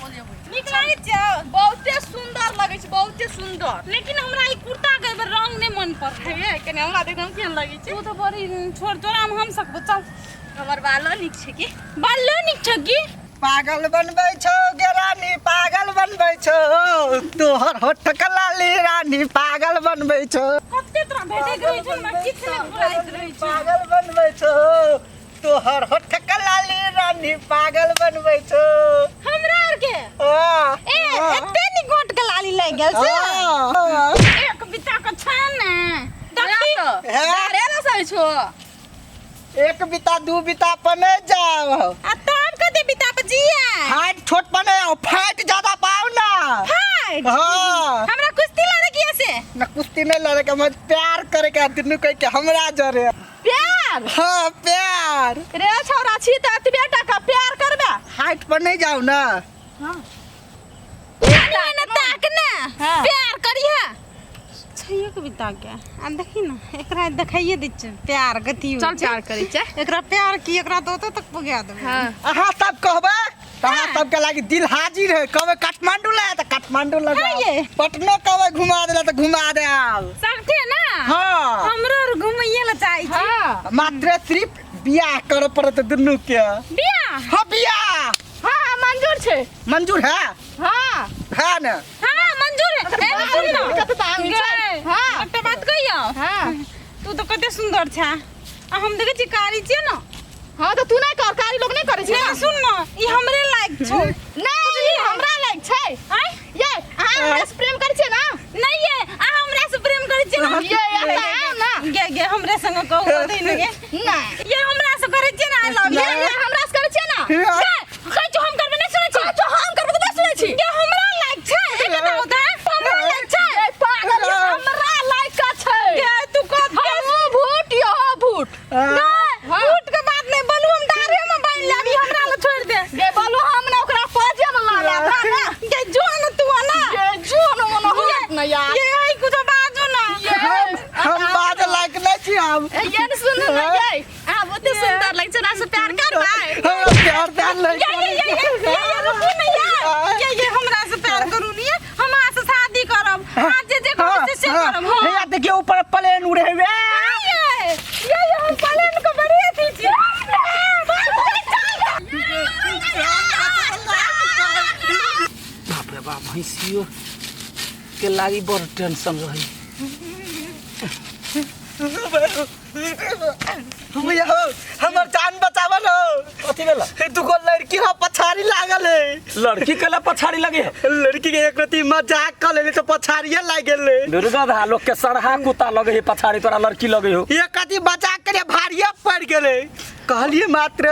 नीक लागे छै बहुते सुंदर लागे छै बहुते सुंदर लेकिन हमरा ई कुर्ता के रंग नै मन पड़ै है कने हमरा देखम केहन लागे छै तू तो बड़ी छोड़ तोरा हम सकबो चल हमर बालो नीक छै की बालो नीक छै की पागल बनबै छौ गे रानी पागल बनबै छौ तोहर होठ कलाली रानी पागल बनबै छौ कते तोरा भेटे गई छै हमरा किछ नै बुराइत रहै छै पागल बनबै छौ तोहर होठ कलाली रानी पागल बनबै छौ हमरा आर के हां एते नी गोट कलाली लाग गेल छै एक बिता के छै ने देखी रे ना सही छौ एक बिता दू बिता पने जाओ आ तब कते बिता बजिया हाइट छोट पने फाइट ज्यादा पाओ ना हाइट हां हमरा कुश्ती लड़े किया से ना कुश्ती नहीं लड़े के मत प्यार करे के दुनु कह के हमरा जरे प्यार हां प्यार रे छौरा छी त एतबे टका प्यार करबे हाइट पर नहीं जाओ ना हां ना ताक ना प्यार करिया छैयो के बिता के आ देखी ना एकरा देखाइए दै छै प्यार गति चल प्यार करै छै एकरा प्यार की एकरा तो तक पुगा देबै हां अहाँ सब कहबे तहाँ सब के लागी दिल हाजिर है कहबे काठमांडू ले त काठमांडू ले पटना कहबे घुमा देला त घुमा दे आब सबके ना हां हमरो घुमैये ला चाहि छी हां मात्र सिर्फ बियाह कर पड़त दुनु के बियाह हां बियाह हां मंजूर छै मंजूर है हां है ना हां मंजूर है ए सुन ना कत आमी छै हां एकटा बात कहियो हां तू तो कते सुंदर छै आ हम देखे छी कारी छियै ना हां तो तू नहीं कर कारी लोग नहीं करे छै सुन ना ई हमरे लायक छै नहीं हमरा लायक छै आय ये अहाँ हमरा से प्रेम करे छै ना नहीं ये अहाँ हमरा से प्रेम करे छै ना ये ना गे हमरे संग कहू दे ने गे नहीं ये हमरा से करे छै ना आई लव यू ये हमरा से करे छै ना कह जो हम करबे नहीं सुनै छी जो हम करबे तो नहीं सुनै छी ये हमरा लायक छै ए बताओ त हमरा लायक छै पागल हमरा लायक का छै ये तू कह हम भूत यो भूत नहीं भूत के बात नहीं बोलू हम डारे में बांध लेबी हमरा ल छोड़ दे गे बोलू हम ना ओकरा पाजे में ला लेब ना गे जो न तू ना गे जो न मन हो ना यार ये आई कुछ बाजो ना हम बात लायक नहीं छी हम ये सुन ना गे आ बहुते सुंदर लाग छै ना से प्यार करबै प्यार नहीं ये रुकू ना यार ये हमरा से प्यार करू नहीं हमरा से शादी करब आज जे कहब से करब हां हे देखिए ऊपर प्लेन उड़े हुए ये हम प्लेन को बड़ी थी छी बाप रे बाप भैंसियो के लागी बड़ टेंशन रही भैया हो हमर जान बचावन हो कथी भेला दुगो लड़की हो पछाड़ी लागल है लड़की केला पछाड़ी लगे है लड़की के एक रती मजाक कर लेले तो पछाड़िए लाग गेले दुर्गा धा लोग के सरहा कुत्ता लगे है पछाड़ी तोरा लड़की लगे हो ये कती मजाक करे भारिया पड़ गेले कहलिए मात्र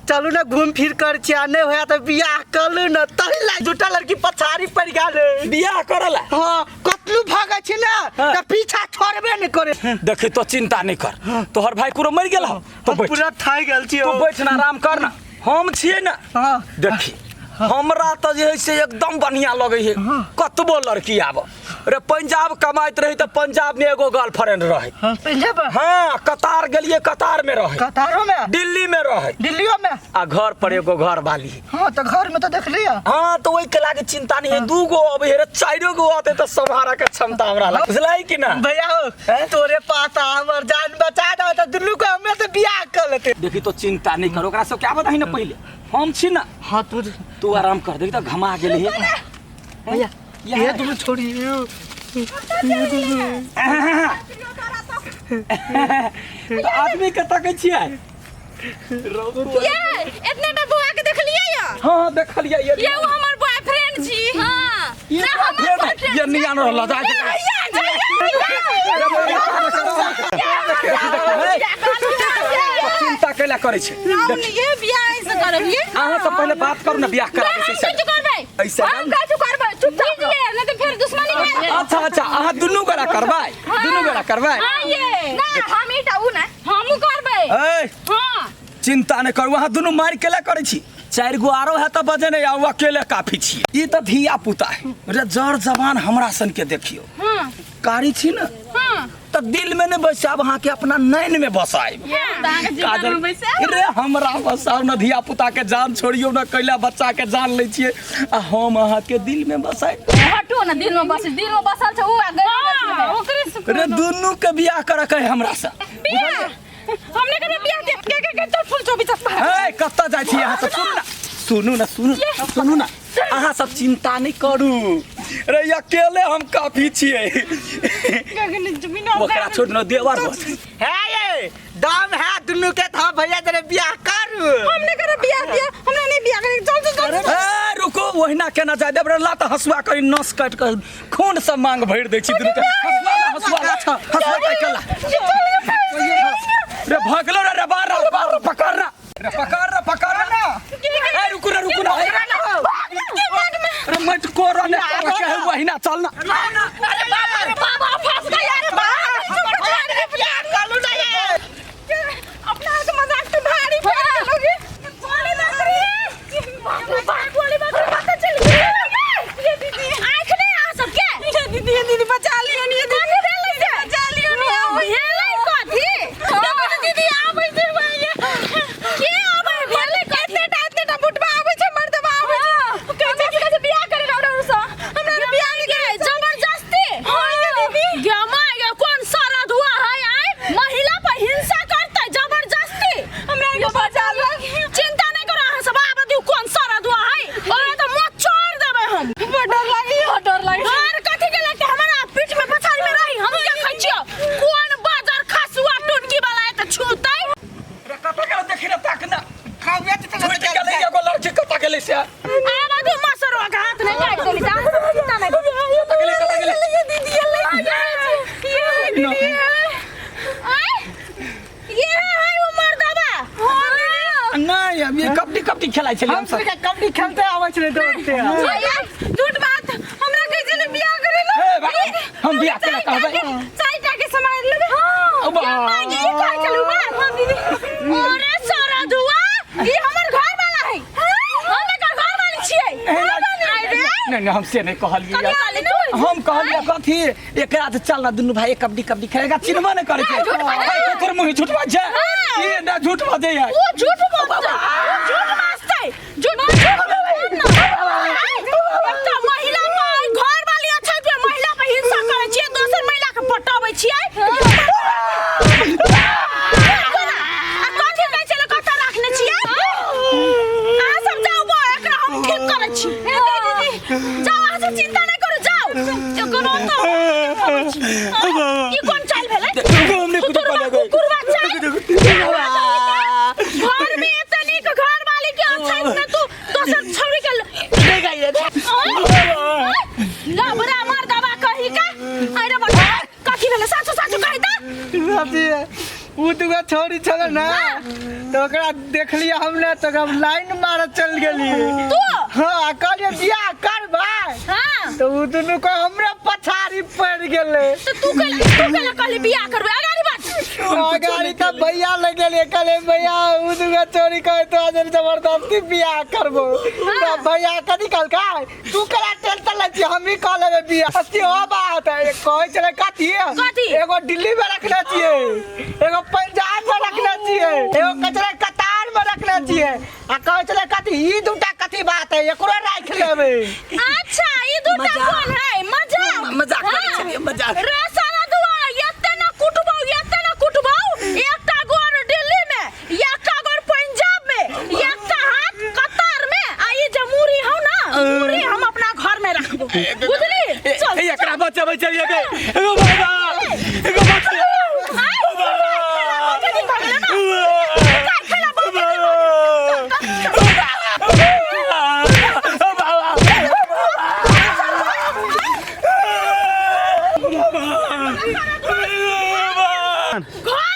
चलू ना घूम फिर कर चाने होया तो बियाह कर न तही ला दूटा लड़की पछाड़ी पड़ गेले बियाह करला हां कतलू भागे छी ना त पीछा छोड़बे न करे देखी तो चिंता नहीं कर तोहर भाई पूरा मर गेल हो तो पूरा थाई गेल छी तू बैठ ना आराम कर ना हम छिए ना हां देखी हमरा तो जे है से एकदम बढ़िया लगे है कतबो लड़की आब रे पंजाब कमाइत रही तो पंजाब में एगो गर्लफ्रेंड रहे पंजाब हां कतार गेलिए कतार में रहे कतारो में दिल्ली में रहे दिल्लियो में आ घर पर एगो घर वाली हां तो घर में तो देख लिया हां तो वही के लागे चिंता नहीं है दू गो अब हेरे चारो गो आते तो संभारा के क्षमता हमरा लागे बुझलाई कि ना भैया हो तोरे पास हमर जान बचा दो तो दुल्लू को हमें से बियाह कर लेते देखी तो चिंता नहीं करो ओकरा सब क्या बताही ना पहले हम छी ना हां तू आराम कर देखी तो घमा गेली है भैया ये तुम छोड़ी तो आदमी के तकै छियै ये इतने टा बुआ के देखलिए या हां देखलिए ये वो हमर बॉयफ्रेंड छी हां ये हमर ये नियान रहला जा चिंता कैला करे छै ये बियाह ऐसे करब ये अहाँ सब पहले बात करू ना बियाह करा दे ऐसे करबै ऐसे हम का करबै चुपचाप ले नहीं तो फिर दुश्मनी भए अच्छा अच्छा अहाँ दुनू गोरा करबै दुनू गोरा करबै हां ये ना हम इटा उ ना हमहु करबै ए हां चिंता नहीं करू अहाँ दुनू मार केला करे छी 4 गो आरो है तो बजे नहीं आउ अकेले काफी छी ई तो धिया पुता है रे जड़ जवान हमरा सन के देखियो हां कारी छी ना हां तो दिल में नहीं बसाब अहाँ के अपना नैन में बसाए काजल रे हमरा बसाओ न धिया पुता के जान छोड़ियो न कैला बच्चा के जान ले छिए आ हम अहाँ के दिल में बसाए हटो ना दिल में बसल छ उ ओकरे रे दुनू के बियाह करे के हमरा से हमने करे बियाह के चल फूल चोबी तक ए कत्ता जाय छी अहाँ सब सुनू ना अहाँ सब चिंता नहीं करू रे अकेले हम काफी छिए ओकरा छोड़ न देवर है ये दाम है दुनू के था भैया तेरे बियाह कर हमने करे बियाह दिया हमने नहीं बियाह करे चल ए रुको वहिना केना जाय देब रे ला त हसुआ करी नस काट के खून से मांग भर दे छी दुनू के हसुआ केला रे भगलो रे बार पकड़ ना ए रुको ना रे मत कोरो ने के वहिना चल ना अरे बाबा फंस गया रे बियाह कर ना ये अपना तो मजाक तो भारी पड़ लोगे बोले ना बोले पता चल ये दीदी आंख नहीं आ सब क्या ये दीदी बचा लियो नहीं दीदी बचा लियो नहीं ये ले कथी दीदी आबै छै भैया के आबै भेले कते बुटबा आबै छै मर्दबा आबै छै कैसे बियाह करे ना उसा हमरा बियाह नहीं करे जबरदस्ती हां दीदी गमा ये कौन सारा धुआ है आए महिला पर हिंसा करता है जबरदस्ती हमरा के बचा लो चिंता नहीं करो हां सब आब दियो कौन सारा धुआ है और तो मत छोड़ देबे हम डर लगी और कथि के लेके हमरा पीठ में पछाड़ी में रही हम क्या खाइ छियो कौन बाजार खसुआ टुटकी वाला है त छूतै रे कत के देखि रे ताक ना खावे त छूट के ले एगो लड़की कत के ले से आब दू मसरो के हाथ में काट देली जा चिंता नहीं कत के ले ये दीदी ये है वो मर्दबा नहीं अब ये कबड्डी खेलाइ छले हम सब कबड्डी खेलते आवे छले दौड़ते झूठ बात हमरा कैसे ने बियाह करे लो हम बियाह करे कहबै चाय के समार लेबे हां ये का चलू हां दीदी अरे सारा धुआ ये हमर घर वाला है हम एकर घर वाली छियै नहीं हम से नहीं कहलिए हम कहलिए कथी एकरा से चल ना दुनू भाई कबड्डी खेलेगा चिन्हबा नहीं करे छै तोर मुंह झूठबा छै ये ना झूठ बाजे है वो झूठ बोलता है झूठ मारता है झूठ एकटा महिला पर घर वाली अच्छा पे महिला पे हिंसा करे छियै दोसर महिला के पटाबै छियै आ कथि कहै छै कतऽ राखने छियै अहाँ सब जाओ बो एकरा हम ठीक करै छी जाओ अहाँ सब चिंता नहीं करू जाओ कोनो तो ई कोन चाल भेलै हमने कुछ कर गए कुकुर बच्चा घर में इतनी के घर वाली के अच्छा में तू दोसर छौरी के ले गई रे ला बड़ा मार दबा कही का अरे बड़ा कथि भेले साचो कहि ता अभी उ दुगो छोरी छल ना तो ओकरा देख लिया हमने तो हम लाइन मार चल गेली तू हां कहलिए बियाह कर भाई हां तो उ दुनू को हमरा पछाड़ी पड़ गेले तो तू कहली बियाह करबे अगाड़ी बात गाड़ी का भैया लगे ले कले भैया उ दुगो छोरी कहे तो आज जबरदस्ती बियाह करबो तो भैया कथि कहल का तू करा टेंशन ले हम ही कह लेबे बियाह अस्ती हो बात है कहे चले कथि एगो दिल्ली में रखना चाहिए एगो पंजाब में रखना चाहिए एगो कचरा कतार में रखना चाहिए आ कहे चले कथि ई दूटा कथि बात है एकरो राख लेबे अच्छा ई दूटा कोन है मजाक करे छलिए मजाक रे सारा दुआ एते ना कुटबो एकटा गोर दिल्ली में एकटा गोर पंजाब में एकटा हाथ कतार में आ ई जमूरी हो ना मूरी हम अपना घर में रखबो बुझली चल एकरा बचाबै चलिए गए एगो बाबा एगो बचा घर